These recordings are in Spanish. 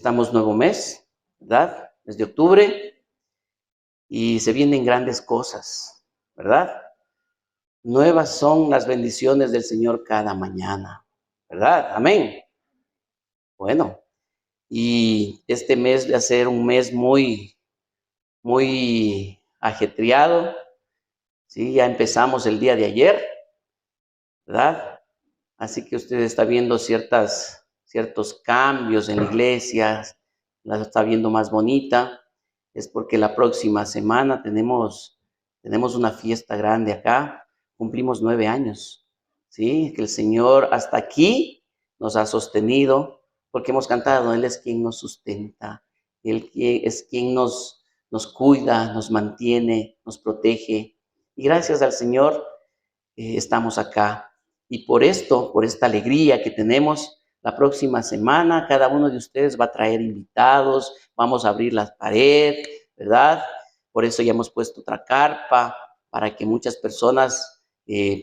Estamos nuevo mes, ¿verdad? Mes de octubre y se vienen grandes cosas, ¿verdad? Nuevas son las bendiciones del Señor cada mañana, ¿verdad? Amén. Bueno, y este mes va a ser un mes muy ajetreado, ¿sí? Ya empezamos el día de ayer, ¿verdad? Así que usted está viendo ciertos cambios en la iglesia, la está viendo más bonita. Es porque la próxima semana tenemos una fiesta grande acá. Cumplimos 9 años, ¿sí? Que el Señor hasta aquí nos ha sostenido, porque hemos cantado, Él es quien nos sustenta, Él es quien nos cuida, nos mantiene, nos protege. Y gracias al Señor estamos acá. Y por esta alegría que tenemos, la próxima semana cada uno de ustedes va a traer invitados, vamos a abrir la pared, ¿verdad? Por eso ya hemos puesto otra carpa, para que muchas personas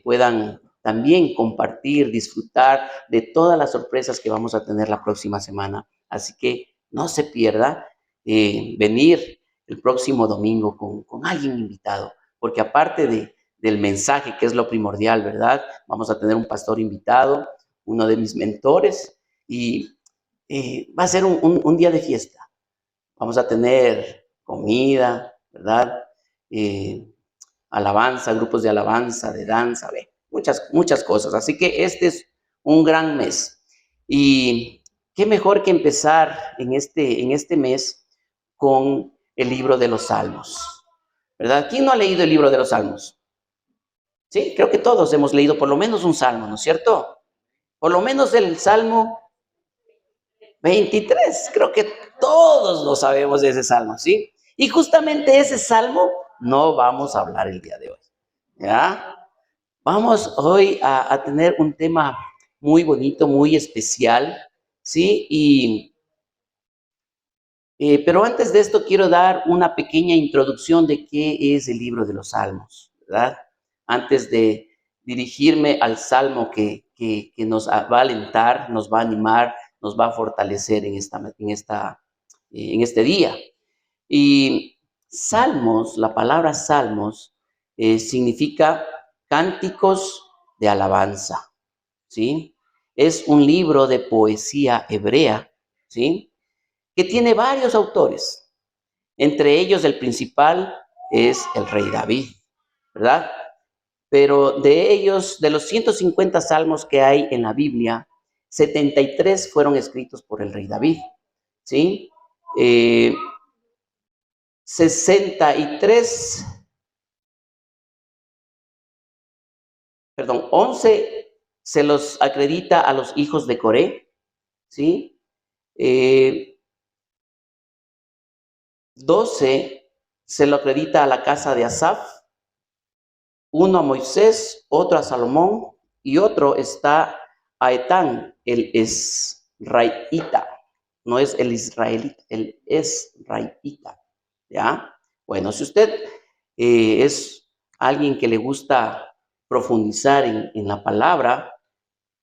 puedan también compartir, disfrutar de todas las sorpresas que vamos a tener la próxima semana. Así que no se pierda venir el próximo domingo con alguien invitado, porque aparte del mensaje, que es lo primordial, ¿verdad? Vamos a tener un pastor invitado, uno de mis mentores, y va a ser un día de fiesta. Vamos a tener comida, ¿verdad? Alabanza, grupos de alabanza, de danza, muchas cosas. Así que este es un gran mes. Y qué mejor que empezar en este mes con el libro de los Salmos, ¿verdad? ¿Quién no ha leído el libro de los Salmos? Sí, creo que todos hemos leído por lo menos un salmo, ¿no es cierto? Por lo menos el Salmo 23, creo que todos lo sabemos de ese salmo, ¿sí? Y justamente ese salmo no vamos a hablar el día de hoy, ¿ya? Vamos hoy a tener un tema muy bonito, muy especial, ¿sí? Pero antes de esto quiero dar una pequeña introducción de qué es el libro de los Salmos, ¿verdad? Antes de dirigirme al Salmo que nos va a alentar, nos va a animar, nos va a fortalecer en este día. Y Salmos, la palabra Salmos, significa cánticos de alabanza, ¿sí? Es un libro de poesía hebrea, ¿sí? Que tiene varios autores. Entre ellos el principal es el rey David, ¿verdad? Pero de ellos, de los 150 salmos que hay en la Biblia, 73 fueron escritos por el rey David, ¿sí? 11 se los acredita a los hijos de Coré, ¿sí? 12 se lo acredita a la casa de Asaf, uno a Moisés, otro a Salomón y otro está a Etán, el esraelita. No es el israelita, el esraelita, ¿ya? Bueno, si usted es alguien que le gusta profundizar en la palabra,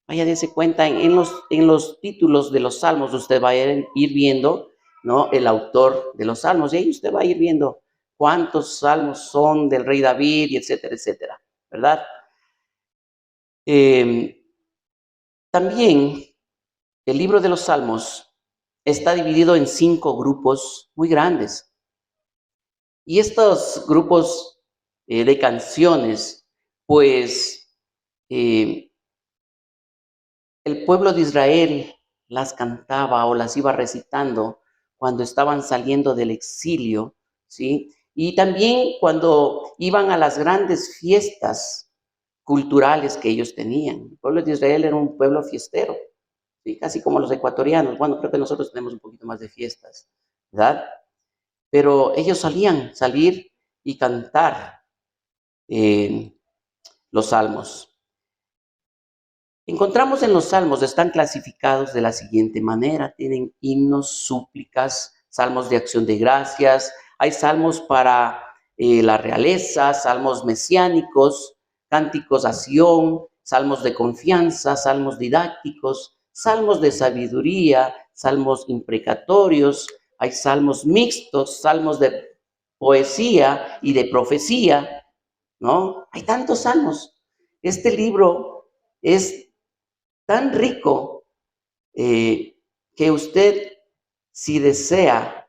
vaya a darse cuenta en los títulos de los salmos, usted va a ir viendo, ¿no?, el autor de los salmos, y ahí usted va a ir viendo cuántos salmos son del rey David, y etcétera, ¿verdad? También el libro de los salmos está dividido en 5 grupos muy grandes. Y estos grupos de canciones, pues, el pueblo de Israel las cantaba o las iba recitando cuando estaban saliendo del exilio, ¿sí? Y también cuando iban a las grandes fiestas culturales que ellos tenían. El pueblo de Israel era un pueblo fiestero, ¿sí? Casi como los ecuatorianos. Bueno, creo que nosotros tenemos un poquito más de fiestas, ¿verdad? Pero ellos salir y cantar los salmos. Encontramos en los salmos, están clasificados de la siguiente manera: tienen himnos, súplicas, salmos de acción de gracias, hay salmos para la realeza, salmos mesiánicos, cánticos a Sión, salmos de confianza, salmos didácticos, salmos de sabiduría, salmos imprecatorios, hay salmos mixtos, salmos de poesía y de profecía, ¿no? Hay tantos salmos. Este libro es tan rico que usted, si desea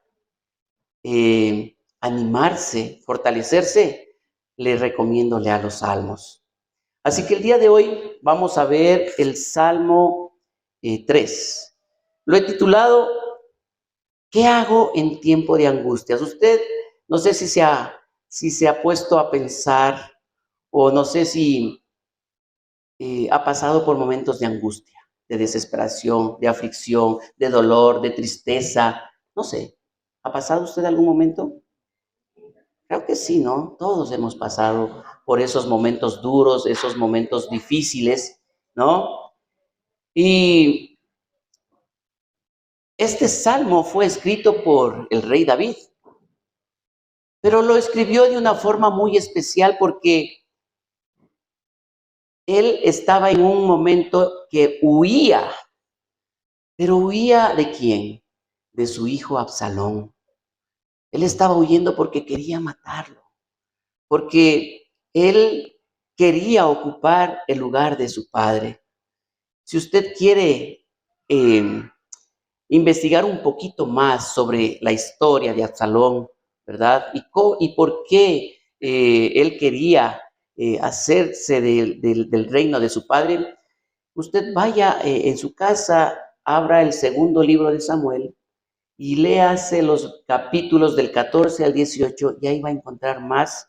animarse, fortalecerse, le recomiendo leer los salmos. Así que el día de hoy vamos a ver el Salmo 3. Lo he titulado ¿Qué hago en tiempo de angustias? Usted, no sé si se ha puesto a pensar o no sé si ha pasado por momentos de angustia, de desesperación, de aflicción, de dolor, de tristeza. No sé, ¿ha pasado usted algún momento? Creo que sí, ¿no? Todos hemos pasado por esos momentos duros, esos momentos difíciles, ¿no? Y este salmo fue escrito por el rey David, pero lo escribió de una forma muy especial porque él estaba en un momento que huía, pero huía ¿de quién? De su hijo Absalón. Él estaba huyendo porque quería matarlo, porque él quería ocupar el lugar de su padre. Si usted quiere investigar un poquito más sobre la historia de Absalón, ¿verdad? Y por qué él quería hacerse del reino de su padre, usted vaya en su casa, abra el segundo libro de Samuel y léase los capítulos del 14 al 18 y ahí va a encontrar más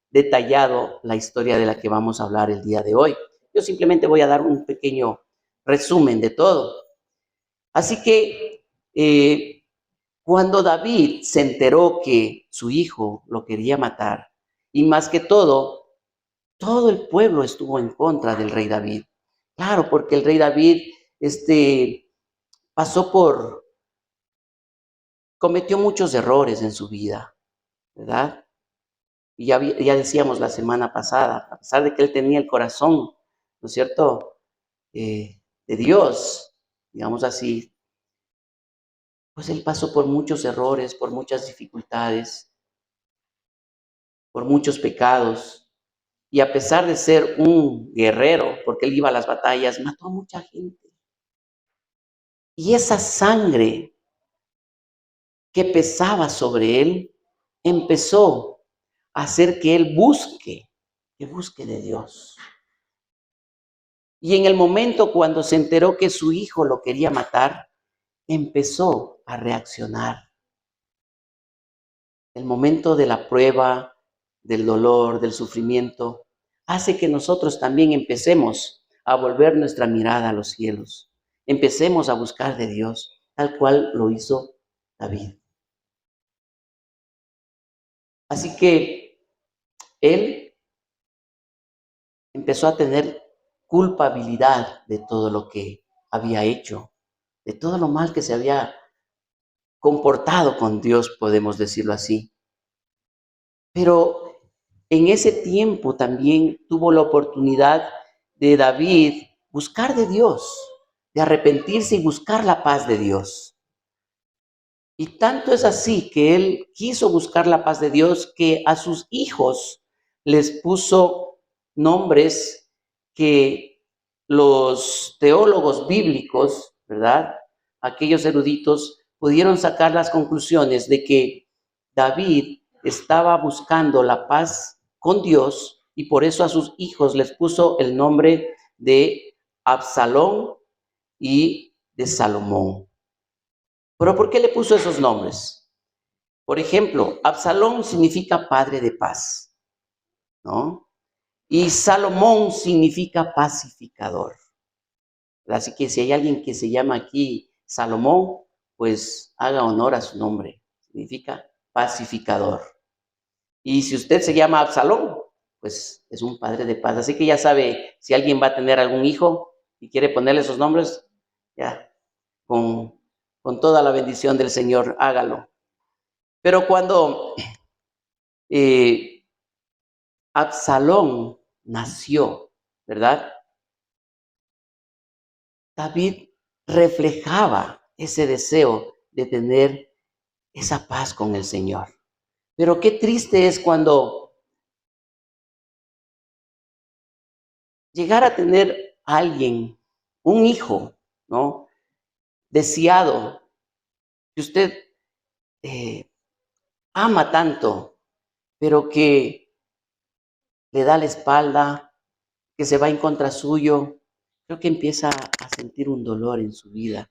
detallado la historia de la que vamos a hablar el día de hoy. Yo simplemente voy a dar un pequeño resumen de todo. Así que cuando David se enteró que su hijo lo quería matar, y más que todo el pueblo estuvo en contra del rey David. Claro, porque el rey David pasó cometió muchos errores en su vida, ¿verdad? Y ya decíamos la semana pasada, a pesar de que él tenía el corazón, ¿no es cierto?, de Dios, digamos así, pues él pasó por muchos errores, por muchas dificultades, por muchos pecados. Y a pesar de ser un guerrero, porque él iba a las batallas, mató a mucha gente. Y esa sangre que pesaba sobre él empezó a hacer que él que busque de Dios. Y en el momento cuando se enteró que su hijo lo quería matar, empezó a reaccionar. El momento de la prueba, del dolor, del sufrimiento, hace que nosotros también empecemos a volver nuestra mirada a los cielos. Empecemos a buscar de Dios, tal cual lo hizo David. Así que él empezó a tener culpabilidad de todo lo que había hecho, de todo lo mal que se había comportado con Dios, podemos decirlo así. Pero en ese tiempo también tuvo la oportunidad de David buscar de Dios, de arrepentirse y buscar la paz de Dios. Y tanto es así que él quiso buscar la paz de Dios que a sus hijos les puso nombres que los teólogos bíblicos, ¿verdad? Aquellos eruditos pudieron sacar las conclusiones de que David estaba buscando la paz con Dios y por eso a sus hijos les puso el nombre de Absalón y de Salomón. ¿Pero por qué le puso esos nombres? Por ejemplo, Absalón significa padre de paz, ¿no? Y Salomón significa pacificador. Así que si hay alguien que se llama aquí Salomón, pues haga honor a su nombre. Significa pacificador. Y si usted se llama Absalón, pues es un padre de paz. Así que ya sabe, si alguien va a tener algún hijo y quiere ponerle esos nombres, ya, con toda la bendición del Señor, hágalo. Pero cuando Absalón nació, ¿verdad? David reflejaba ese deseo de tener esa paz con el Señor. Pero qué triste es cuando llegar a tener a alguien, un hijo, ¿no? Deseado, que usted ama tanto, pero que le da la espalda, que se va en contra suyo, creo que empieza a sentir un dolor en su vida,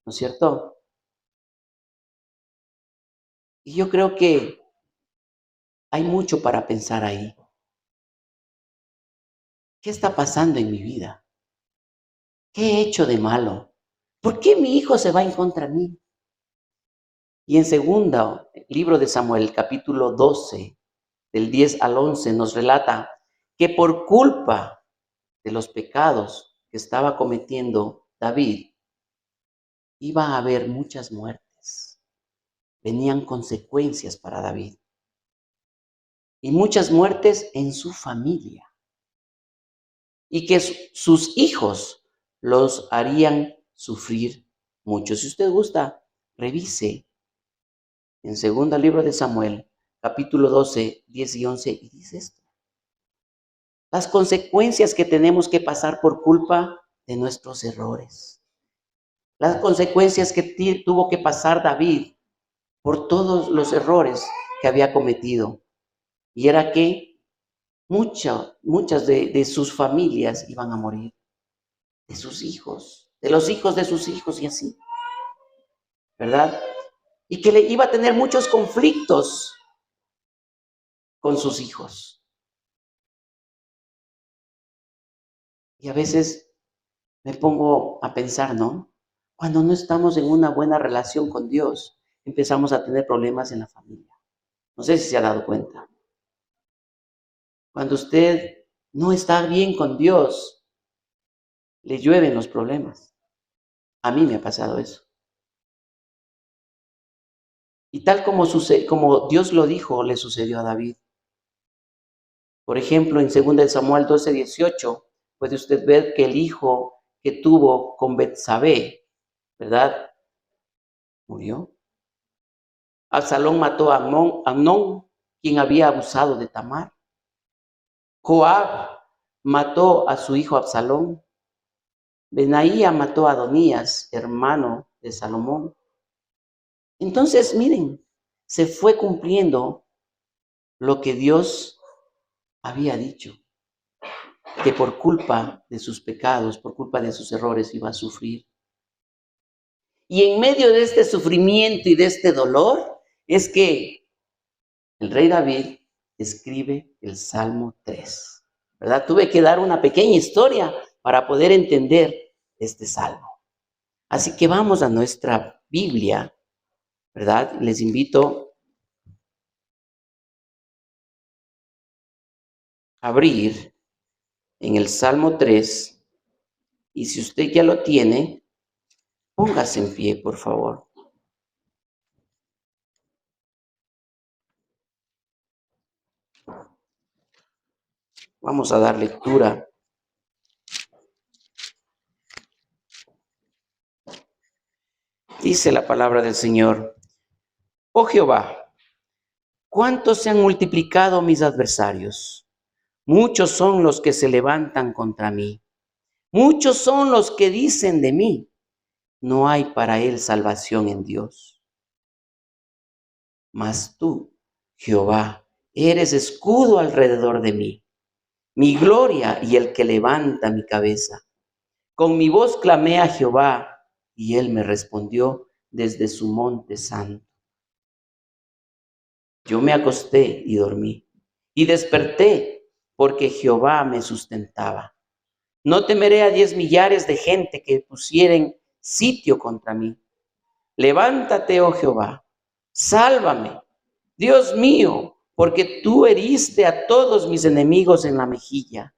¿no es cierto? Y yo creo que hay mucho para pensar ahí. ¿Qué está pasando en mi vida? ¿Qué he hecho de malo? ¿Por qué mi hijo se va en contra de mí? Y en segundo libro de Samuel, capítulo 12, del 10 al 11, nos relata que por culpa de los pecados que estaba cometiendo David, iba a haber muchas muertes. Venían consecuencias para David. Y muchas muertes en su familia. Y que sus hijos los harían sufrir mucho. Si usted gusta, revise en segundo libro de Samuel, capítulo 12, 10 y 11, y dice esto. Las consecuencias que tenemos que pasar por culpa de nuestros errores. Las consecuencias que tuvo que pasar David por todos los errores que había cometido. Y era que muchas de sus familias iban a morir, de sus hijos, de los hijos de sus hijos y así, ¿verdad? Y que le iba a tener muchos conflictos con sus hijos. Y a veces me pongo a pensar, ¿no? Cuando no estamos en una buena relación con Dios, empezamos a tener problemas en la familia. No sé si se ha dado cuenta. Cuando usted no está bien con Dios, le llueven los problemas. A mí me ha pasado eso. Y tal como Dios lo dijo, le sucedió a David. Por ejemplo, en 2 Samuel 12, 18, puede usted ver que el hijo que tuvo con Betsabé, ¿verdad? Murió. Absalón mató a Amnón, quien había abusado de Tamar. Joab mató a su hijo Absalón. Benaía mató a Adonías, hermano de Salomón. Entonces, miren, se fue cumpliendo lo que Dios había dicho, que por culpa de sus pecados, por culpa de sus errores, iba a sufrir. Y en medio de este sufrimiento y de este dolor, es que el rey David escribe el Salmo 3, ¿verdad? Tuve que dar una pequeña historia para poder entender este salmo. Así que vamos a nuestra Biblia, ¿verdad? Les invito a abrir en el Salmo 3, y si usted ya lo tiene, póngase en pie, por favor. Vamos a dar lectura. Dice la palabra del Señor: Oh Jehová, ¿cuántos se han multiplicado mis adversarios? Muchos son los que se levantan contra mí. Muchos son los que dicen de mí: no hay para él salvación en Dios. Mas tú, Jehová, eres escudo alrededor de mí, mi gloria y el que levanta mi cabeza. Con mi voz clamé a Jehová, y él me respondió desde su monte santo. Yo me acosté y dormí, y desperté, porque Jehová me sustentaba. No temeré a 10 millares de gente que pusieren sitio contra mí. Levántate, oh Jehová, sálvame, Dios mío, porque tú heriste a todos mis enemigos en la mejilla.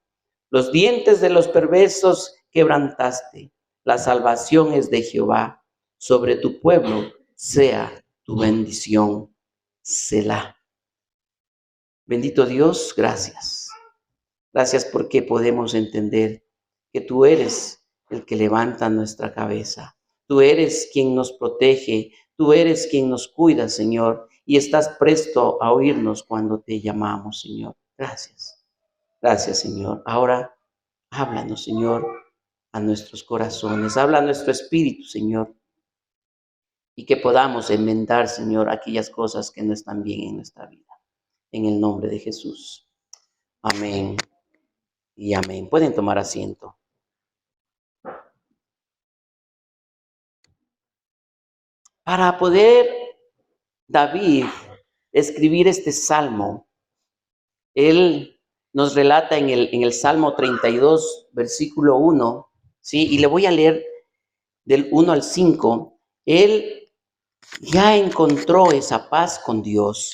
Los dientes de los perversos quebrantaste. La salvación es de Jehová. Sobre tu pueblo sea tu bendición. Selah. Bendito Dios, gracias. Gracias porque podemos entender que tú eres el que levanta nuestra cabeza. Tú eres quien nos protege, tú eres quien nos cuida, Señor, y estás presto a oírnos cuando te llamamos, Señor. Gracias. Gracias, Señor. Ahora, háblanos, Señor, a nuestros corazones. Habla a nuestro espíritu, Señor, y que podamos enmendar, Señor, aquellas cosas que no están bien en nuestra vida. En el nombre de Jesús. Amén y amén. Pueden tomar asiento. Para poder David escribir este salmo, él nos relata en el Salmo 32, versículo 1, ¿sí? Y le voy a leer del 1 al 5. Él ya encontró esa paz con Dios.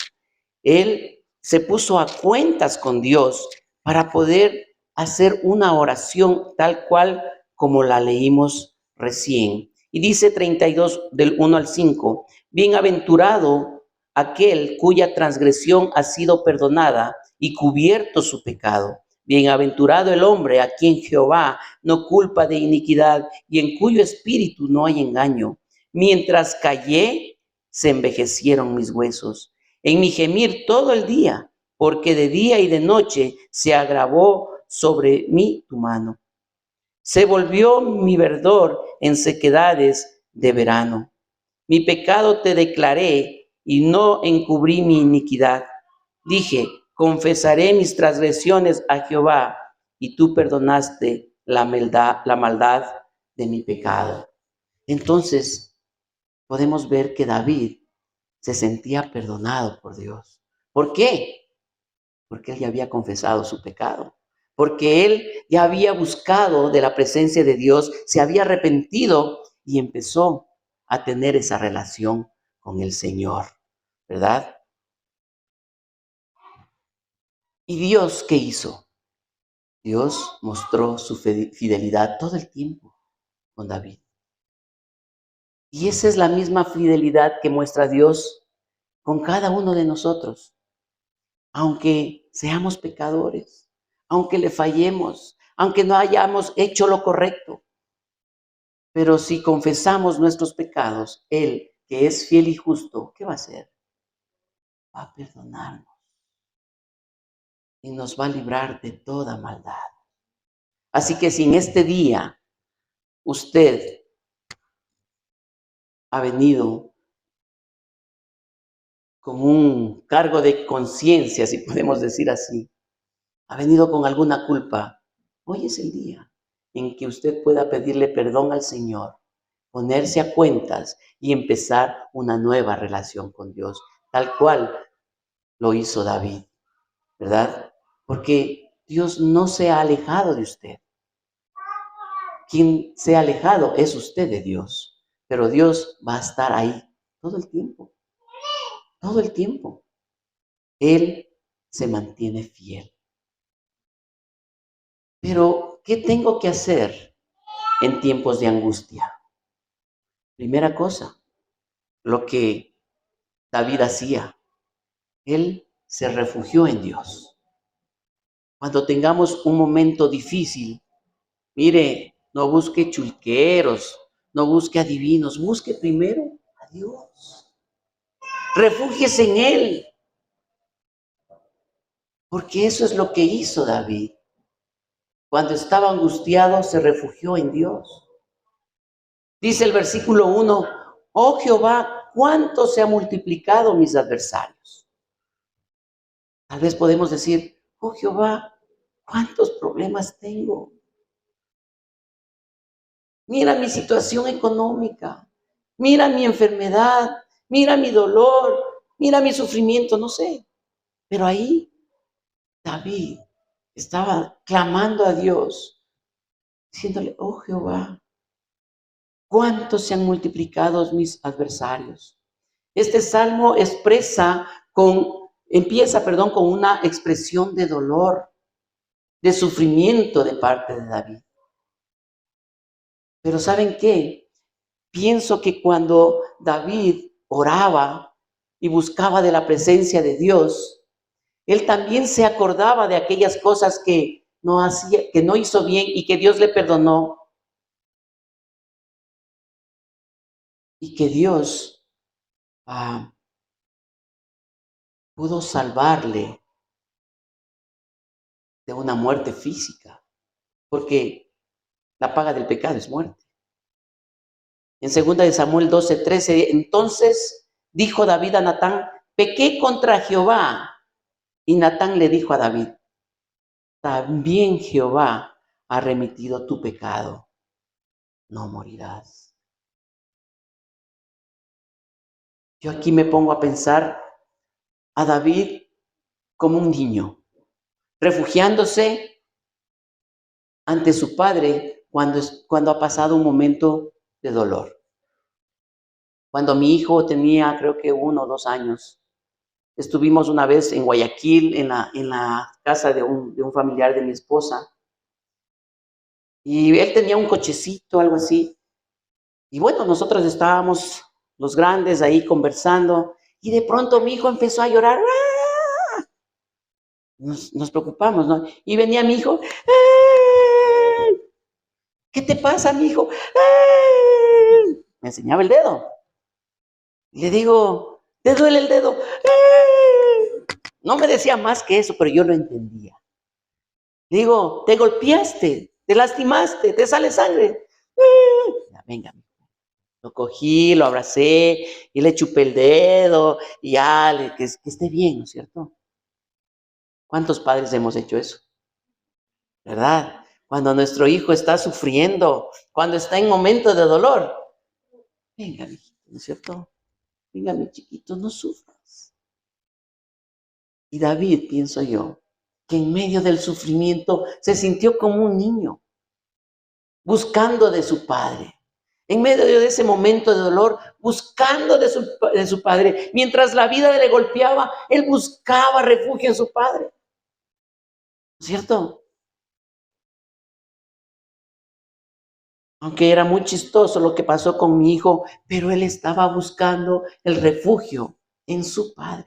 Él se puso a cuentas con Dios para poder hacer una oración tal cual como la leímos recién. Y dice 32 del 1 al 5, bienaventurado aquel cuya transgresión ha sido perdonada y cubierto su pecado. Bienaventurado el hombre a quien Jehová no culpa de iniquidad y en cuyo espíritu no hay engaño. Mientras callé, se envejecieron mis huesos en mi gemir todo el día, porque de día y de noche se agravó sobre mí tu mano. Se volvió mi verdor en sequedades de verano. Mi pecado te declaré y no encubrí mi iniquidad. Dije, confesaré mis transgresiones a Jehová, y tú perdonaste la maldad de mi pecado. Entonces, podemos ver que David se sentía perdonado por Dios. ¿Por qué? Porque él ya había confesado su pecado. Porque él ya había buscado de la presencia de Dios, se había arrepentido y empezó a tener esa relación con el Señor, ¿verdad? ¿Y Dios qué hizo? Dios mostró su fidelidad todo el tiempo con David. Y esa es la misma fidelidad que muestra Dios con cada uno de nosotros. Aunque seamos pecadores, aunque le fallemos, aunque no hayamos hecho lo correcto. Pero si confesamos nuestros pecados, Él, que es fiel y justo, ¿qué va a hacer? Va a perdonarnos y nos va a librar de toda maldad. Así que si en este día usted ha venido con un cargo de conciencia, si podemos decir así, ha venido con alguna culpa, hoy es el día en que usted pueda pedirle perdón al Señor, ponerse a cuentas y empezar una nueva relación con Dios, tal cual lo hizo David, ¿verdad? Porque Dios no se ha alejado de usted. Quien se ha alejado es usted de Dios, pero Dios va a estar ahí todo el tiempo, todo el tiempo. Él se mantiene fiel. Pero, ¿qué tengo que hacer en tiempos de angustia? Primera cosa, lo que David hacía, él se refugió en Dios. Cuando tengamos un momento difícil, mire, no busque chulqueros, no busque adivinos, busque primero a Dios. Refúgiese en Él, porque eso es lo que hizo David. Cuando estaba angustiado, se refugió en Dios. Dice el versículo 1, oh Jehová, ¿cuánto se han multiplicado mis adversarios? Tal vez podemos decir, oh Jehová, ¿cuántos problemas tengo? Mira mi situación económica, mira mi enfermedad, mira mi dolor, mira mi sufrimiento, no sé. Pero ahí David estaba clamando a Dios, diciéndole, oh Jehová, ¿cuántos se han multiplicado mis adversarios? Este salmo empieza con una expresión de dolor, de sufrimiento de parte de David. Pero ¿saben qué? Pienso que cuando David oraba y buscaba de la presencia de Dios, él también se acordaba de aquellas cosas que no hizo bien y que Dios le perdonó. y que Dios pudo salvarle de una muerte física, porque la paga del pecado es muerte. En 2 Samuel 12:13, entonces dijo David a Natán, pequé contra Jehová. Y Natán le dijo a David, también Jehová ha remitido tu pecado, no morirás. Yo aquí me pongo a pensar a David como un niño, refugiándose ante su padre cuando ha pasado un momento de dolor. Cuando mi hijo tenía, creo que 1 o 2 años, estuvimos una vez en Guayaquil, en la casa de un familiar de mi esposa, y él tenía un cochecito, algo así. Y bueno, nosotros estábamos los grandes ahí conversando, y de pronto mi hijo empezó a llorar. ¡Ah! Nos preocupamos, ¿no? Y venía mi hijo, ¡ah! ¿Qué te pasa, mi hijo? ¡Ah! Me enseñaba el dedo. Y le digo, ¿te duele el dedo? ¡Ah! No me decía más que eso, pero yo lo entendía. Le digo, te golpeaste, te lastimaste, te sale sangre. ¡Ah! Ya, venga, lo cogí, lo abracé y le chupé el dedo y ya, que esté bien, ¿no es cierto? ¿Cuántos padres hemos hecho eso? ¿Verdad? Cuando nuestro hijo está sufriendo, cuando está en momento de dolor. Venga, mijito, ¿no es cierto? Venga, mi chiquito, no sufras. Y David, pienso yo, que en medio del sufrimiento se sintió como un niño, buscando de su padre. En medio de ese momento de dolor, buscando de su padre. Mientras la vida le golpeaba, él buscaba refugio en su padre. ¿No es cierto? Aunque era muy chistoso lo que pasó con mi hijo, pero él estaba buscando el refugio en su padre.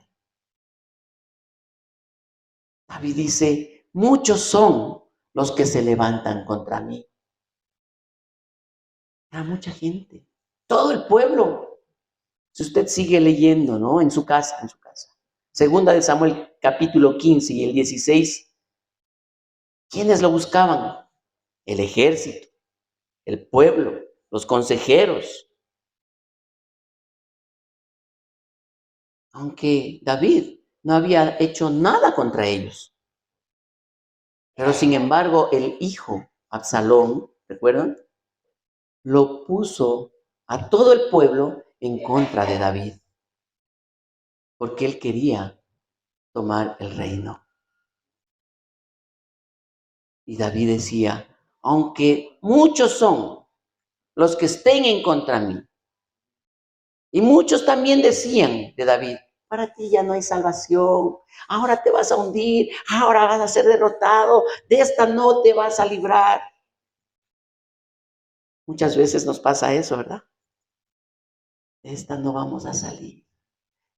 David dice, muchos son los que se levantan contra mí. Era mucha gente, todo el pueblo. Si usted sigue leyendo, ¿no? En su casa. Segunda de Samuel, capítulo 15 y el 16. ¿Quiénes lo buscaban? El ejército, el pueblo, los consejeros. Aunque David no había hecho nada contra ellos. Pero sin embargo, el hijo, Absalón, ¿recuerdan? Lo puso a todo el pueblo en contra de David. Porque él quería tomar el reino. Y David decía, aunque muchos son los que estén en contra de mí, y muchos también decían de David, para ti ya no hay salvación, ahora te vas a hundir, ahora vas a ser derrotado, de esta no te vas a librar. Muchas veces nos pasa eso, ¿verdad? De esta no vamos a salir.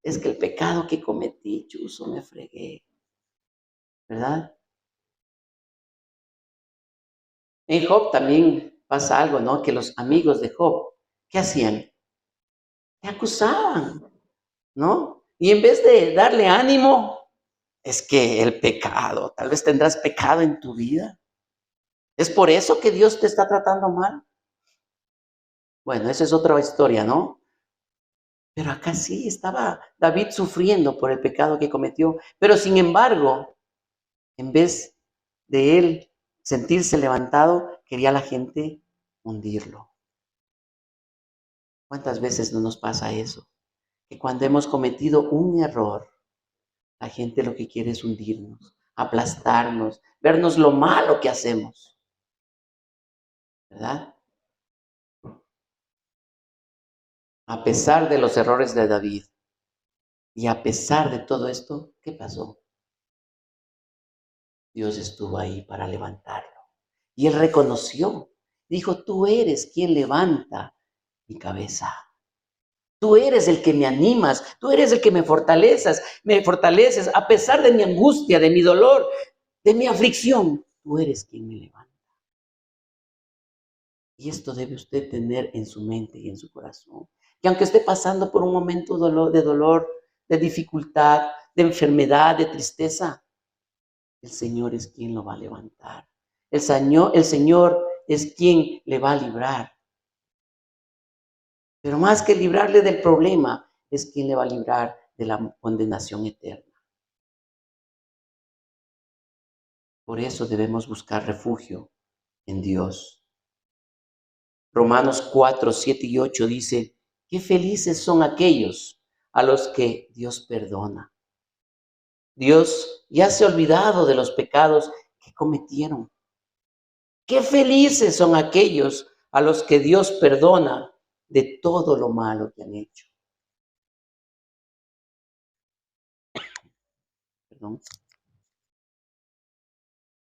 Es que el pecado que cometí, chuzo, me fregué, ¿verdad? En Job también pasa algo, ¿no? Que los amigos de Job, ¿qué hacían? Le acusaban, ¿no? Y en vez de darle ánimo, es que el pecado, tal vez tendrás pecado en tu vida. ¿Es por eso que Dios te está tratando mal? Bueno, esa es otra historia, ¿no? Pero acá sí estaba David sufriendo por el pecado que cometió, pero sin embargo, en vez de él sentirse levantado, quería la gente hundirlo. ¿Cuántas veces no nos pasa eso? Que cuando hemos cometido un error, la gente lo que quiere es hundirnos, aplastarnos, vernos lo malo que hacemos, ¿verdad? A pesar de los errores de David y a pesar de todo esto, ¿qué pasó? Dios estuvo ahí para levantarlo. Y él reconoció, dijo, tú eres quien levanta mi cabeza. Tú eres el que me animas, tú eres el que me fortaleces a pesar de mi angustia, de mi dolor, de mi aflicción. Tú eres quien me levanta. Y esto debe usted tener en su mente y en su corazón. que aunque esté pasando por un momento de dolor, de dificultad, de enfermedad, de tristeza, el Señor es quien lo va a levantar. El Señor es quien le va a librar. Pero más que librarle del problema, es quien le va a librar de la condenación eterna. Por eso debemos buscar refugio en Dios. Romanos 4, 7 y 8 dice, qué felices son aquellos a los que Dios perdona. Dios ya se ha olvidado de los pecados que cometieron. Qué felices son aquellos a los que Dios perdona de todo lo malo que han hecho. Perdón.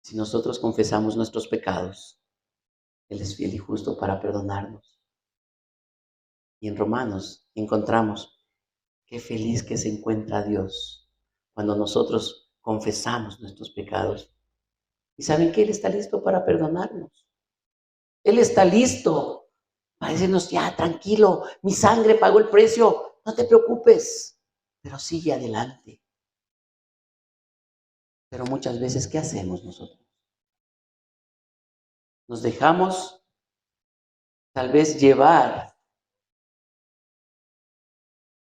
Si nosotros confesamos nuestros pecados, Él es fiel y justo para perdonarnos. Y en Romanos encontramos qué feliz que se encuentra Dios cuando nosotros confesamos nuestros pecados. ¿Y saben que Él está listo para perdonarnos? Él está listo para decirnos, ya, tranquilo, mi sangre pagó el precio, no te preocupes, pero sigue adelante. Pero muchas veces, ¿qué hacemos nosotros? Nos dejamos tal vez llevar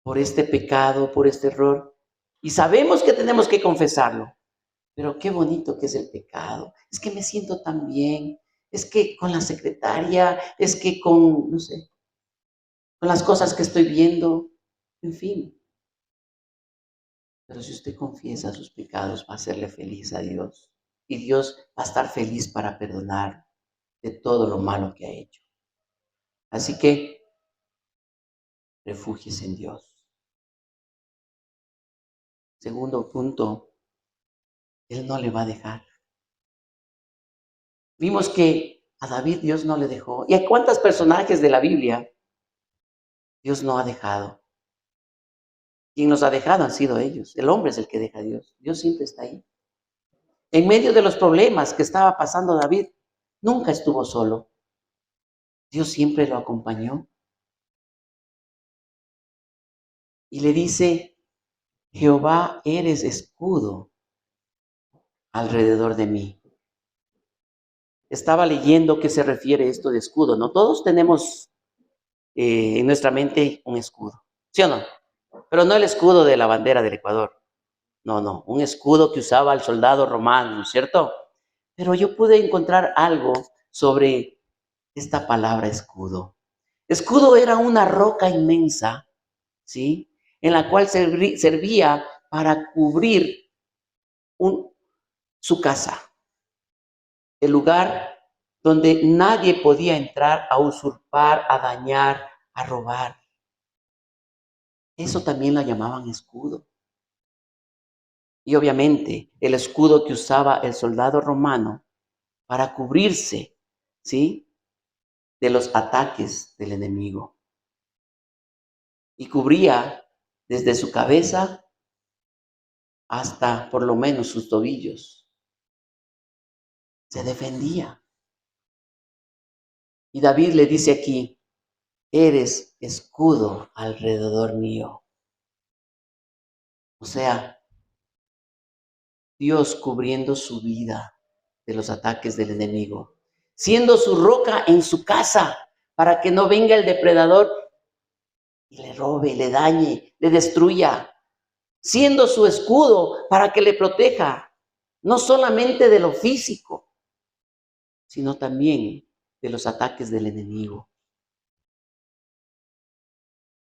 por este pecado, por este error, y sabemos que tenemos que confesarlo. Pero qué bonito que es el pecado. Es que me siento tan bien. Es que con la secretaria, es que con, no sé, con las cosas que estoy viendo, en fin. Pero si usted confiesa sus pecados, va a hacerle feliz a Dios. Y Dios va a estar feliz para perdonar de todo lo malo que ha hecho. Así que, refúgiese en Dios. Segundo punto, Él no le va a dejar. Vimos que a David Dios no le dejó. ¿Y a cuántos personajes de la Biblia Dios no ha dejado? Quien nos ha dejado han sido ellos. El hombre es el que deja a Dios. Dios siempre está ahí. En medio de los problemas que estaba pasando David, nunca estuvo solo. Dios siempre lo acompañó. Y le dice, Jehová, eres escudo alrededor de mí. Estaba leyendo qué se refiere esto de escudo, ¿no? Todos tenemos en nuestra mente un escudo, ¿sí o no? Pero no el escudo de la bandera del Ecuador. No, un escudo que usaba el soldado romano, ¿no es cierto? Pero yo pude encontrar algo sobre esta palabra escudo. Escudo era una roca inmensa, ¿sí? En la cual servía para cubrir su casa, el lugar donde nadie podía entrar a usurpar, a dañar, a robar. Eso también lo llamaban escudo. Y obviamente el escudo que usaba el soldado romano para cubrirse, ¿sí?, de los ataques del enemigo. Y cubría desde su cabeza hasta por lo menos sus tobillos. Se defendía. Y David le dice aquí, eres escudo alrededor mío. O sea, Dios cubriendo su vida de los ataques del enemigo, siendo su roca en su casa para que no venga el depredador y le robe, le dañe, le destruya, siendo su escudo para que le proteja, no solamente de lo físico, sino también de los ataques del enemigo.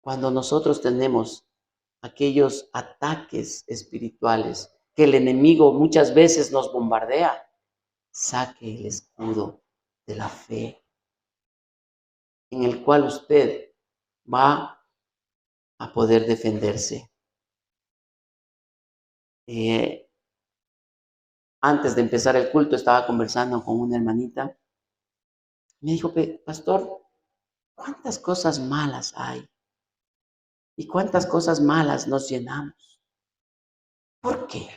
Cuando nosotros tenemos aquellos ataques espirituales que el enemigo muchas veces nos bombardea, saque el escudo de la fe, en el cual usted va a poder defenderse. Antes de empezar el culto estaba conversando con una hermanita. Me dijo, pastor, ¿cuántas cosas malas hay? ¿Y cuántas cosas malas nos llenamos? ¿Por qué?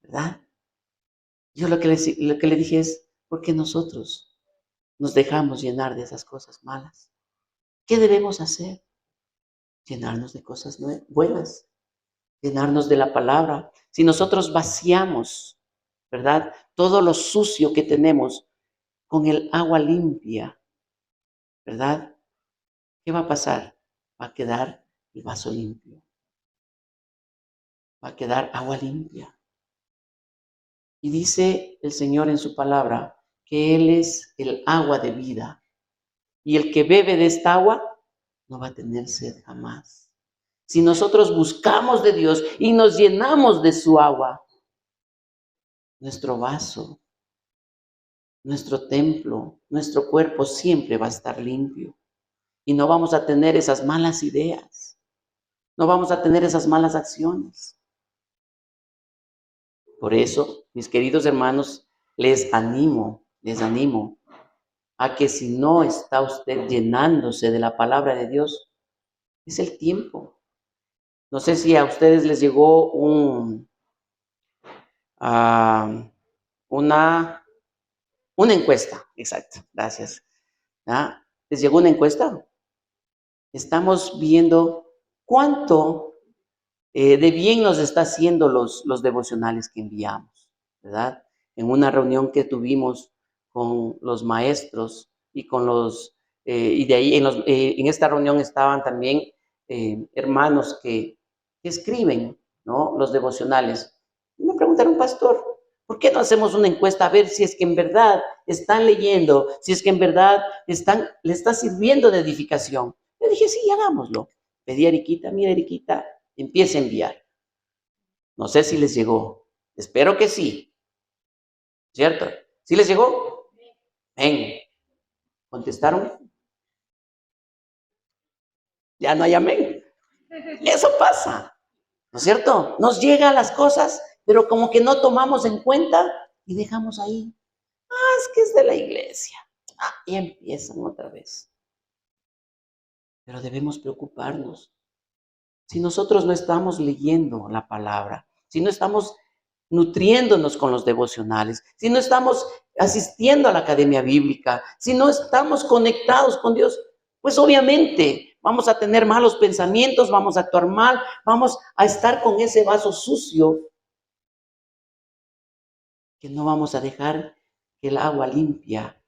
¿Verdad? Yo lo que le dije es, porque nosotros nos dejamos llenar de esas cosas malas. ¿Qué debemos hacer? llenarnos de cosas buenas, llenarnos de la palabra. Si nosotros vaciamos, ¿verdad? Todo lo sucio que tenemos con el agua limpia, ¿verdad? ¿Qué va a pasar? Va a quedar el vaso limpio. Va a quedar agua limpia. Y dice el Señor en su palabra que Él es el agua de vida. Y el que bebe de esta agua no va a tener sed jamás. Si nosotros buscamos de Dios y nos llenamos de su agua, nuestro vaso, nuestro templo, nuestro cuerpo siempre va a estar limpio. Y no vamos a tener esas malas ideas. No vamos a tener esas malas acciones. Por eso, mis queridos hermanos, les animo a que si no está usted llenándose de la palabra de Dios, es el tiempo. No sé si a ustedes les llegó una encuesta. Exacto, gracias. ¿Ah? ¿Les llegó una encuesta? Estamos viendo cuánto de bien nos está haciendo los devocionales que enviamos, ¿verdad? En una reunión que tuvimos con los maestros y con y de ahí en esta reunión estaban también hermanos que escriben, ¿no? Los devocionales. Y me preguntaron, pastor, ¿por qué no hacemos una encuesta a ver si es que en verdad están leyendo, si es que en verdad le está sirviendo de edificación? Yo dije, sí, hagámoslo. Pedí a Eriquita, mira Eriquita, empiece a enviar. No sé si les llegó. Espero que sí. ¿Cierto? ¿Sí les llegó? Amén. ¿Contestaron? Ya no hay amén. Eso pasa. ¿No es cierto? Nos llegan las cosas, pero como que no tomamos en cuenta y dejamos ahí. Ah, es que es de la iglesia. Ah, y empiezan otra vez. Pero debemos preocuparnos. Si nosotros no estamos leyendo la palabra, si no estamos nutriéndonos con los devocionales, si no estamos asistiendo a la academia bíblica, si no estamos conectados con Dios, pues obviamente vamos a tener malos pensamientos, vamos a actuar mal, vamos a estar con ese vaso sucio que no vamos a dejar que el agua limpia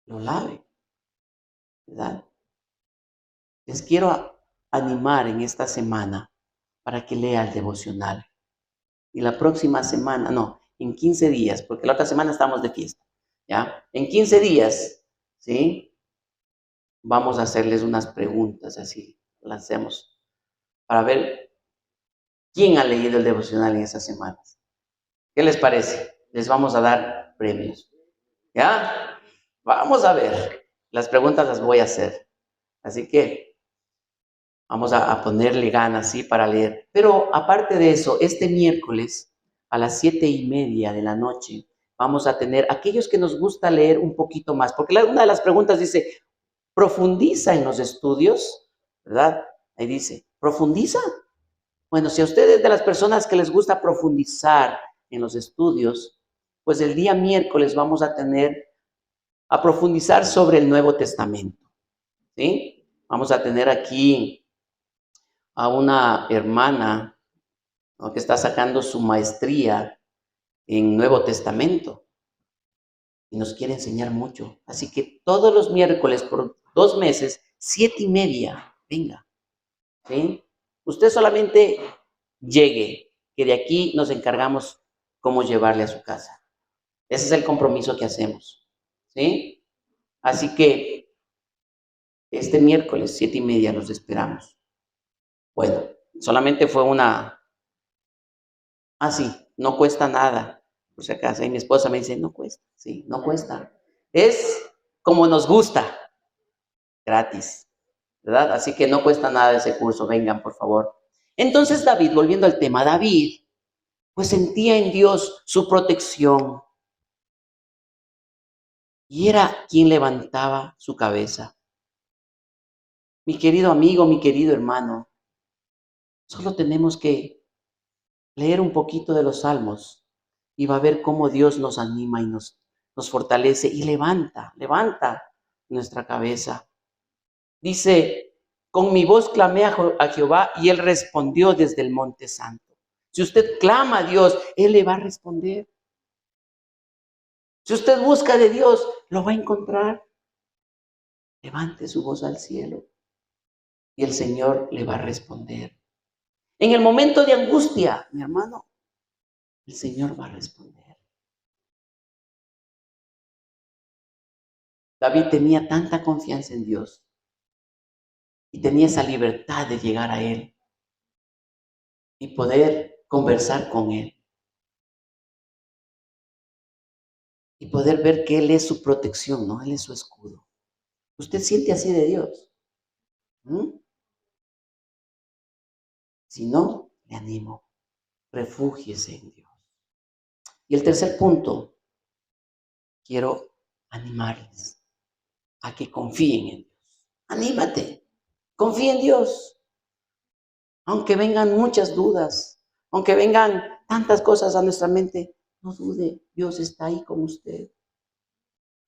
lo lave, ¿verdad? Les quiero animar en esta semana para que lea el devocional. Y la próxima semana, no, en 15 días, porque la otra semana estamos de fiesta, ¿ya? En 15 días, ¿sí? Vamos a hacerles unas preguntas así, lancemos, para ver quién ha leído el devocional en esas semanas. ¿Qué les parece? Les vamos a dar premios, ¿ya? Vamos a ver. Las preguntas las voy a hacer. Así que vamos a ponerle ganas, ¿sí? Para leer. Pero aparte de eso, este miércoles a las 7:30 de la noche vamos a tener aquellos que nos gusta leer un poquito más, porque una de las preguntas dice, ¿profundiza en los estudios? ¿Verdad? Ahí dice, ¿profundiza? Bueno, si a ustedes de las personas que les gusta profundizar en los estudios, pues el día miércoles vamos a profundizar sobre el Nuevo Testamento, ¿sí? Vamos a tener aquí a una hermana, ¿no?, que está sacando su maestría en Nuevo Testamento y nos quiere enseñar mucho. Así que todos los miércoles por 2 meses, 7:30, venga, ¿sí? Usted solamente llegue, que de aquí nos encargamos cómo llevarle a su casa. Ese es el compromiso que hacemos, ¿sí? Así que este miércoles, 7:30, los esperamos. Bueno, solamente fue sí, no cuesta nada, por si acaso. Y mi esposa me dice, no cuesta, sí, no cuesta. Es como nos gusta, gratis, ¿verdad? Así que no cuesta nada ese curso, vengan, por favor. Entonces David, volviendo al tema, David, pues sentía en Dios su protección y era quien levantaba su cabeza. Mi querido amigo, mi querido hermano, solo tenemos que leer un poquito de los salmos y va a ver cómo Dios nos anima y nos fortalece y levanta nuestra cabeza. Dice, con mi voz clamé a Jehová y él respondió desde el monte santo. Si usted clama a Dios, él le va a responder. Si usted busca de Dios, lo va a encontrar. Levante su voz al cielo y el Señor le va a responder. En el momento de angustia, mi hermano, el Señor va a responder. David tenía tanta confianza en Dios y tenía esa libertad de llegar a Él y poder conversar con Él y poder ver que Él es su protección, ¿no? Él es su escudo. ¿Usted siente así de Dios? ¿Mm? Si no, le animo, refúgiese en Dios. Y el tercer punto, quiero animarles a que confíen en Dios. Anímate, confía en Dios. Aunque vengan muchas dudas, aunque vengan tantas cosas a nuestra mente, no dude, Dios está ahí con usted.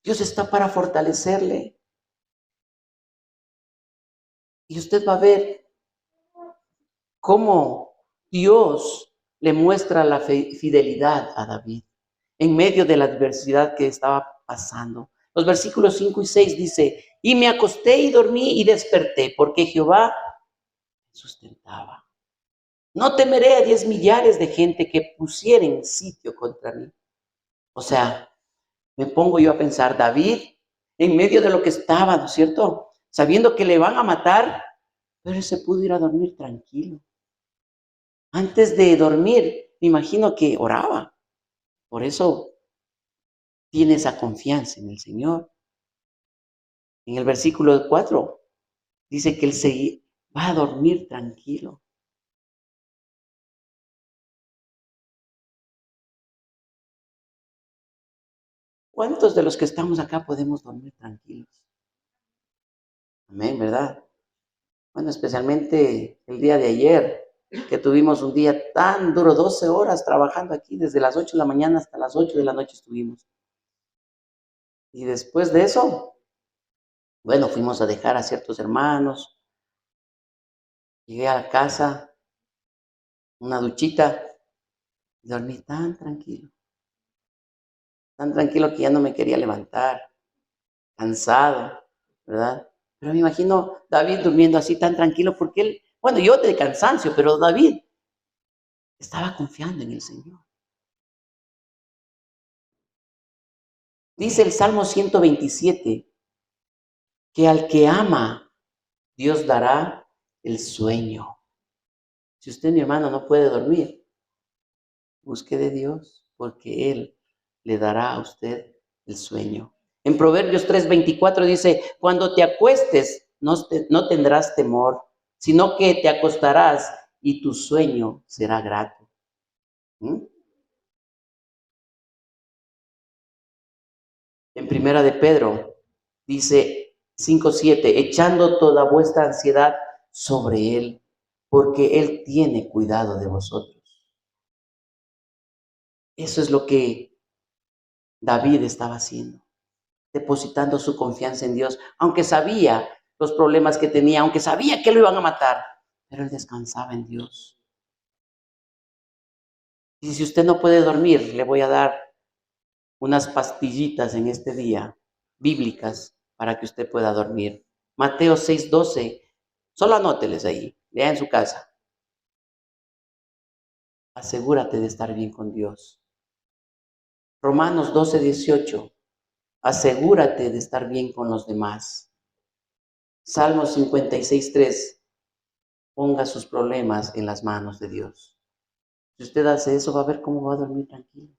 Dios está para fortalecerle. Y usted va a ver cómo Dios le muestra la fidelidad a David en medio de la adversidad que estaba pasando. Los versículos 5 y 6 dice, y me acosté y dormí y desperté, porque Jehová me sustentaba. No temeré a 10 millares de gente que pusieren sitio contra mí. O sea, me pongo yo a pensar, David, en medio de lo que estaba, ¿no es cierto? Sabiendo que le van a matar, pero él se pudo ir a dormir tranquilo. Antes de dormir, me imagino que oraba. Por eso tiene esa confianza en el Señor. En el versículo 4 dice que él se va a dormir tranquilo. ¿Cuántos de los que estamos acá podemos dormir tranquilos? Amén, ¿verdad? Bueno, especialmente el día de ayer, que tuvimos un día tan duro, 12 horas trabajando aquí, desde las 8 de la mañana hasta las 8 de la noche estuvimos. Y después de eso, bueno, fuimos a dejar a ciertos hermanos, llegué a la casa, una duchita, y dormí tan tranquilo que ya no me quería levantar, cansado, ¿verdad? Pero me imagino David durmiendo así tan tranquilo porque él, bueno, yo de cansancio, pero David estaba confiando en el Señor. Dice el Salmo 127 que al que ama, Dios dará el sueño. Si usted, mi hermano, no puede dormir, busque de Dios, porque Él le dará a usted el sueño. En Proverbios 3:24 dice, cuando te acuestes, no tendrás temor, sino que te acostarás y tu sueño será grato. ¿Mm? En Primera de Pedro dice 5:7, echando toda vuestra ansiedad sobre Él, porque Él tiene cuidado de vosotros. Eso es lo que David estaba haciendo, depositando su confianza en Dios, aunque sabía los problemas que tenía, aunque sabía que lo iban a matar, pero él descansaba en Dios. Y si usted no puede dormir, le voy a dar unas pastillitas en este día, bíblicas, para que usted pueda dormir. Mateo 6:12, solo anóteles ahí, lea en su casa. Asegúrate de estar bien con Dios. Romanos 12:18, asegúrate de estar bien con los demás. Salmo 56:3, ponga sus problemas en las manos de Dios. Si usted hace eso, va a ver cómo va a dormir tranquilo.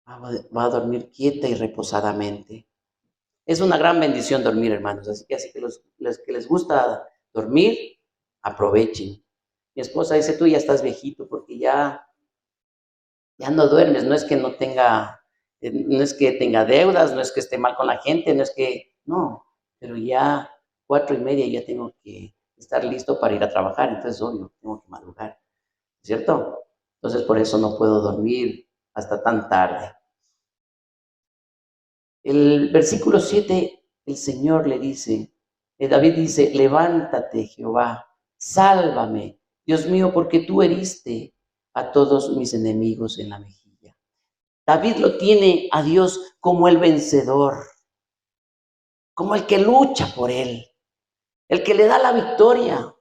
Va a dormir quieta y reposadamente. Es una gran bendición dormir, hermanos. Así que los que les gusta dormir, aprovechen. Mi esposa dice, tú ya estás viejito porque ya no duermes. No es que no tenga, no es que tenga deudas, no es que esté mal con la gente, no, pero ya 4:30 ya tengo que estar listo para ir a trabajar. Entonces, obvio, tengo que madrugar, ¿cierto? Entonces, por eso no puedo dormir hasta tan tarde. El versículo 7 el Señor le dice, David dice, levántate, Jehová, sálvame, Dios mío, porque tú heriste a todos mis enemigos en la mejilla. David lo tiene a Dios como el vencedor, como el que lucha por él, el que le da la victoria.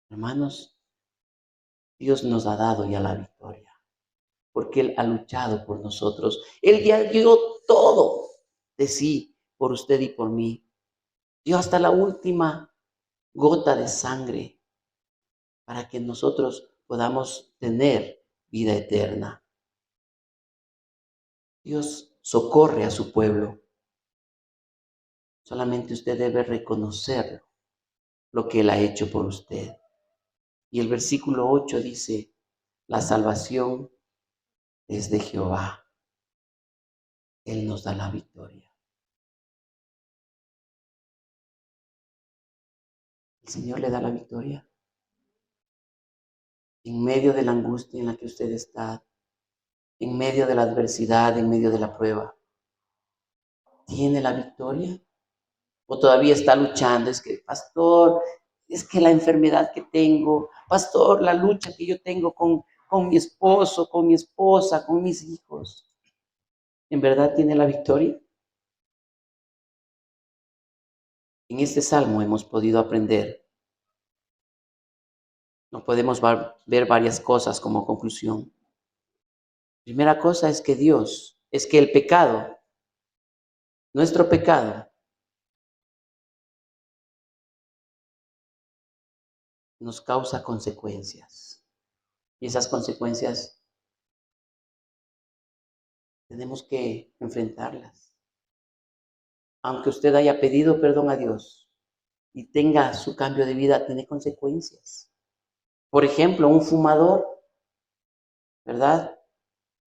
Hermanos, Dios nos ha dado ya la victoria, porque Él ha luchado por nosotros. Él ya dio todo de sí por usted y por mí. Dio hasta la última gota de sangre para que nosotros podamos tener vida eterna. Dios socorre a su pueblo. Solamente usted debe reconocer lo que Él ha hecho por usted. Y el versículo 8 dice, la salvación es de Jehová. Él nos da la victoria. El Señor le da la victoria. En medio de la angustia en la que usted está, en medio de la adversidad, en medio de la prueba, ¿tiene la victoria? ¿O todavía está luchando? Es que, pastor, es que la enfermedad que tengo, pastor, la lucha que yo tengo con mi esposo, con mi esposa, con mis hijos, ¿en verdad tiene la victoria? En este salmo hemos podido aprender, no podemos ver varias cosas como conclusión. Primera cosa es que el pecado, nuestro pecado, nos causa consecuencias. Y esas consecuencias tenemos que enfrentarlas. Aunque usted haya pedido perdón a Dios y tenga su cambio de vida, tiene consecuencias. Por ejemplo, un fumador, ¿verdad?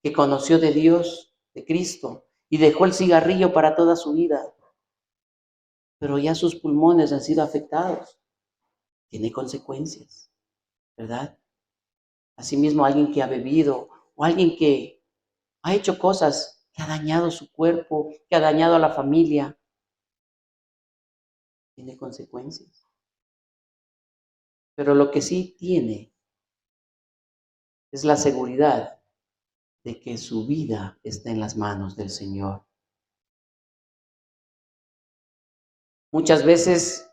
Que conoció de Dios, de Cristo, y dejó el cigarrillo para toda su vida, pero ya sus pulmones han sido afectados. Tiene consecuencias, ¿verdad? Asimismo, alguien que ha bebido o alguien que ha hecho cosas que ha dañado su cuerpo, que ha dañado a la familia, tiene consecuencias. Pero lo que sí tiene es la seguridad de que su vida está en las manos del Señor. Muchas veces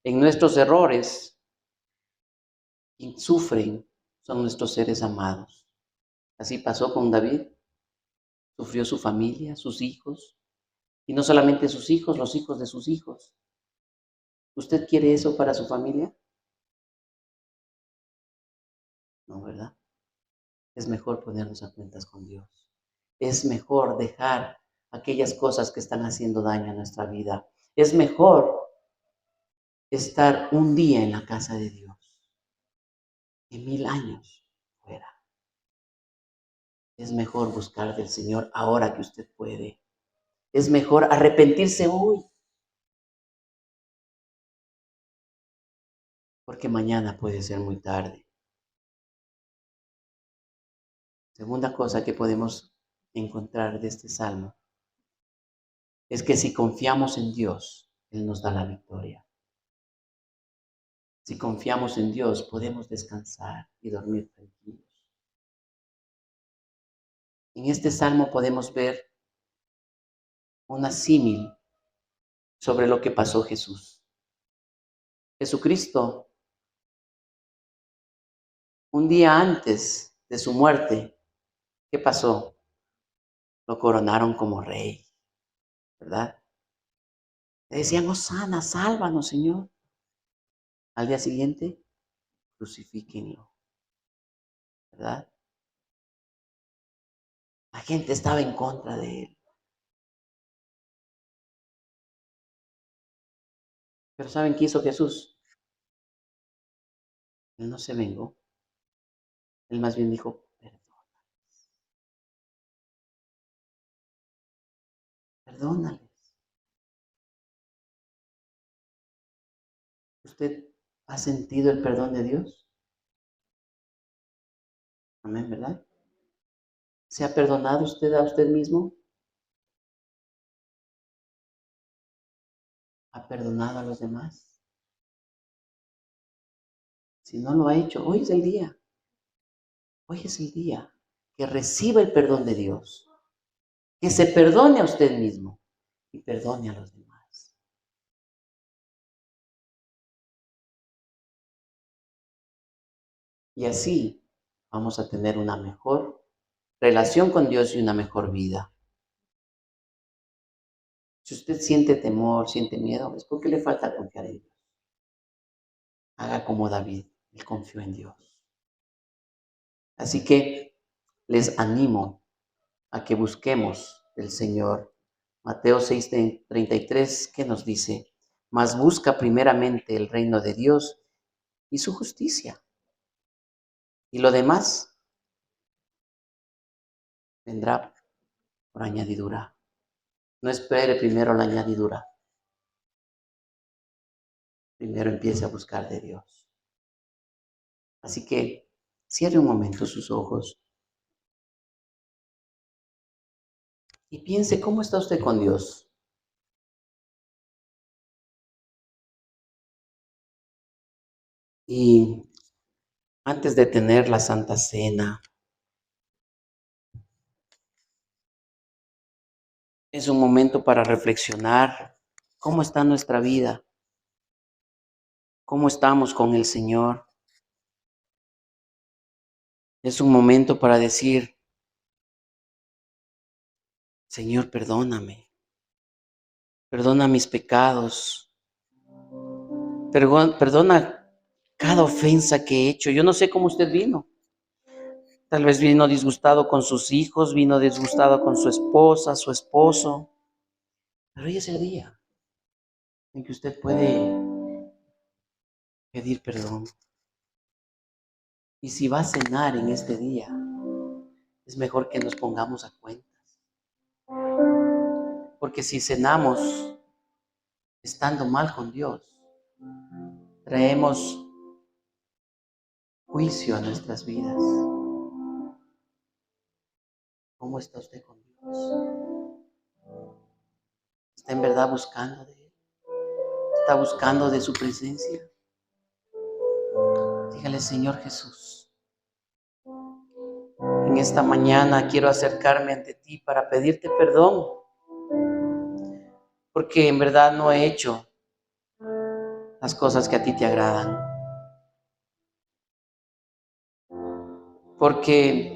en nuestros errores, quien sufren son nuestros seres amados. Así pasó con David. Sufrió su familia, sus hijos, y no solamente sus hijos, los hijos de sus hijos. ¿Usted quiere eso para su familia? No, ¿verdad? Es mejor ponernos a cuentas con Dios. Es mejor dejar aquellas cosas que están haciendo daño a nuestra vida. Es mejor estar un día en la casa de Dios que 1000 años fuera. Es mejor buscar del Señor ahora que usted puede. Es mejor arrepentirse hoy, porque mañana puede ser muy tarde. Segunda cosa que podemos encontrar de este salmo es que si confiamos en Dios, Él nos da la victoria. Si confiamos en Dios, podemos descansar y dormir tranquilos. En este salmo podemos ver una símil sobre lo que pasó Jesús. Jesucristo, un día antes de su muerte, ¿qué pasó? Lo coronaron como rey, ¿verdad? Le decían, Hosana, sálvanos, Señor. Al día siguiente, crucifíquenlo, ¿verdad? La gente estaba en contra de él. Pero ¿saben qué hizo Jesús? Él no se vengó. Él más bien dijo, perdónales. ¿Usted ha sentido el perdón de Dios? Amén, ¿verdad? ¿Se ha perdonado usted a usted mismo? perdonado a los demás? Si no lo ha hecho, hoy es el día. Hoy es el día que reciba el perdón de Dios, que se perdone a usted mismo y perdone a los demás. Y así vamos a tener una mejor relación con Dios y una mejor vida. Si usted siente temor, siente miedo, es porque le falta confiar en Dios. Haga como David, él confió en Dios. Así que les animo a que busquemos del Señor. Mateo 6:33, ¿qué nos dice? Mas busca primeramente el reino de Dios y su justicia. Y lo demás vendrá por añadidura. No espere primero la añadidura. Primero empiece a buscar de Dios. Así que cierre un momento sus ojos y piense cómo está usted con Dios. Y antes de tener la Santa Cena, es un momento para reflexionar cómo está nuestra vida, cómo estamos con el Señor. Es un momento para decir, Señor, perdóname, perdona mis pecados, perdona cada ofensa que he hecho. Yo no sé cómo usted vino. Tal vez vino disgustado con sus hijos, vino disgustado con su esposa, su esposo. Pero hoy es el día en que usted puede pedir perdón. Y si va a cenar en este día, es mejor que nos pongamos a cuentas. Porque si cenamos estando mal con Dios, traemos juicio a nuestras vidas. ¿Cómo está usted con Dios? ¿Está en verdad buscando de Él? ¿Está buscando de su presencia? Dígale, Señor Jesús, en esta mañana quiero acercarme ante ti para pedirte perdón, porque en verdad no he hecho las cosas que a ti te agradan. Porque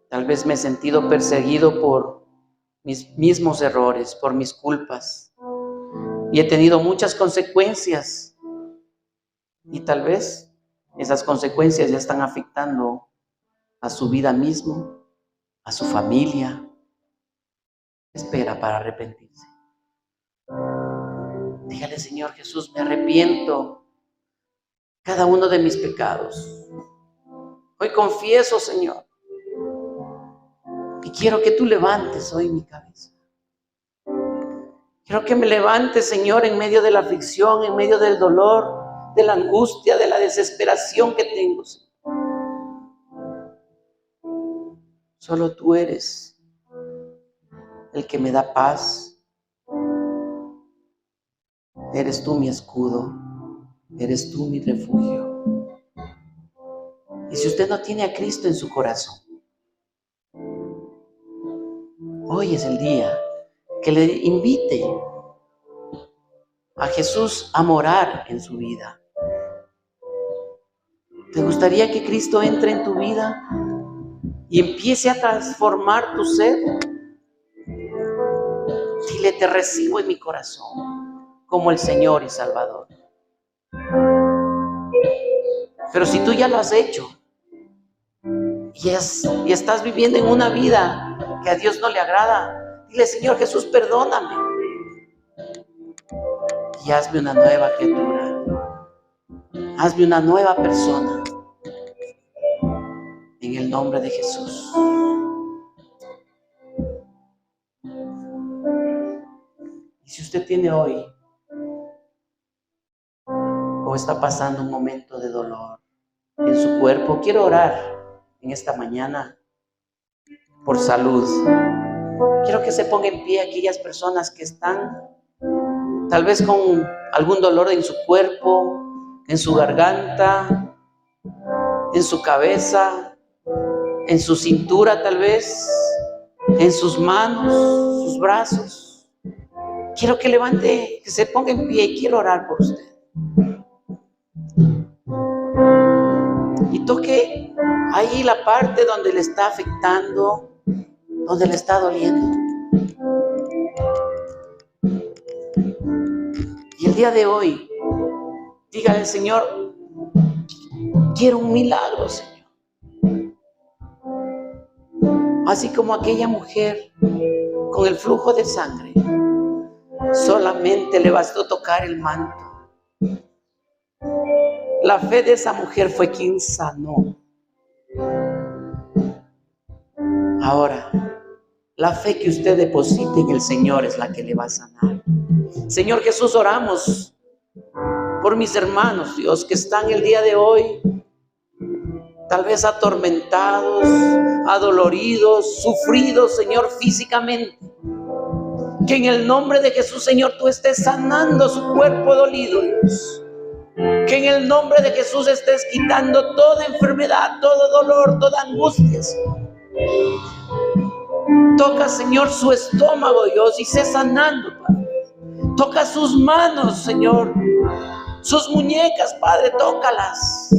tal vez me he sentido perseguido por mis mismos errores, por mis culpas, y he tenido muchas consecuencias, y tal vez esas consecuencias ya están afectando a su vida mismo, a su familia. Espera para arrepentirse. Dígale, Señor Jesús, me arrepiento cada uno de mis pecados. Hoy confieso, Señor, y quiero que tú levantes hoy mi cabeza. Quiero que me levantes, Señor, en medio de la aflicción, en medio del dolor, de la angustia, de la desesperación que tengo, Señor. Solo tú eres el que me da paz. Eres tú mi escudo. Eres tú mi refugio. Y si usted no tiene a Cristo en su corazón, hoy es el día que le invite a Jesús a morar en su vida. ¿Te gustaría que Cristo entre en tu vida y empiece a transformar tu ser? Dile, te recibo en mi corazón como el Señor y Salvador. Pero si tú ya lo has hecho y estás viviendo en una vida que a Dios no le agrada, dile, Señor Jesús, perdóname y hazme una nueva criatura. Hazme una nueva persona. En el nombre de Jesús. Y si usted tiene hoy o está pasando un momento de dolor en su cuerpo, quiero orar en esta mañana por salud. Quiero que se pongan en pie aquellas personas que están tal vez con algún dolor en su cuerpo, en su garganta, en su cabeza, en su cintura tal vez, en sus manos, sus brazos. Quiero que levante, que se ponga en pie y quiero orar por usted. Y toque ahí la parte donde le está afectando, donde le está doliendo. Y el día de hoy, dígale al Señor, quiero un milagro, Señor. Así como aquella mujer con el flujo de sangre, solamente le bastó tocar el manto. La fe de esa mujer fue quien sanó. Ahora, la fe que usted deposite en el Señor es la que le va a sanar. Señor Jesús, oramos por mis hermanos, Dios, que están el día de hoy tal vez atormentados, adoloridos, sufridos, Señor, físicamente. Que en el nombre de Jesús, Señor, tú estés sanando su cuerpo dolido, Dios. Que en el nombre de Jesús estés quitando toda enfermedad, todo dolor, toda angustia, Señor. Toca, Señor, su estómago, Dios, y sé sanando, Padre. Toca sus manos, Señor, sus muñecas, Padre, tócalas.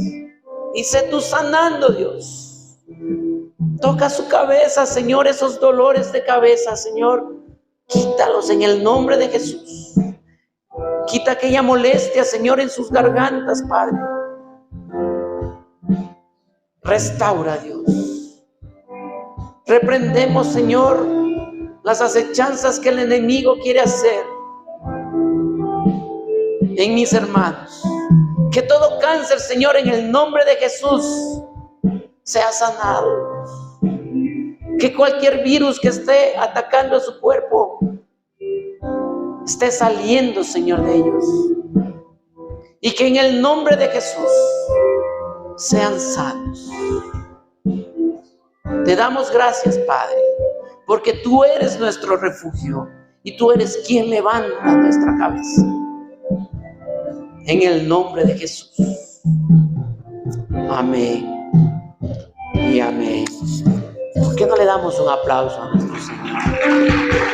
Y sé tú sanando, Dios. Toca su cabeza, Señor, esos dolores de cabeza, Señor. Quítalos en el nombre de Jesús. Quita aquella molestia, Señor, en sus gargantas, Padre. Restaura, Dios. Reprendemos, Señor, las acechanzas que el enemigo quiere hacer en mis hermanos. Que todo cáncer, Señor, en el nombre de Jesús, sea sanado. Que cualquier virus que esté atacando a su cuerpo esté saliendo, Señor, de ellos. Y que en el nombre de Jesús sean sanos. Te damos gracias, Padre, porque tú eres nuestro refugio y tú eres quien levanta nuestra cabeza. En el nombre de Jesús. Amén y amén. ¿Por qué no le damos un aplauso a nuestro Señor?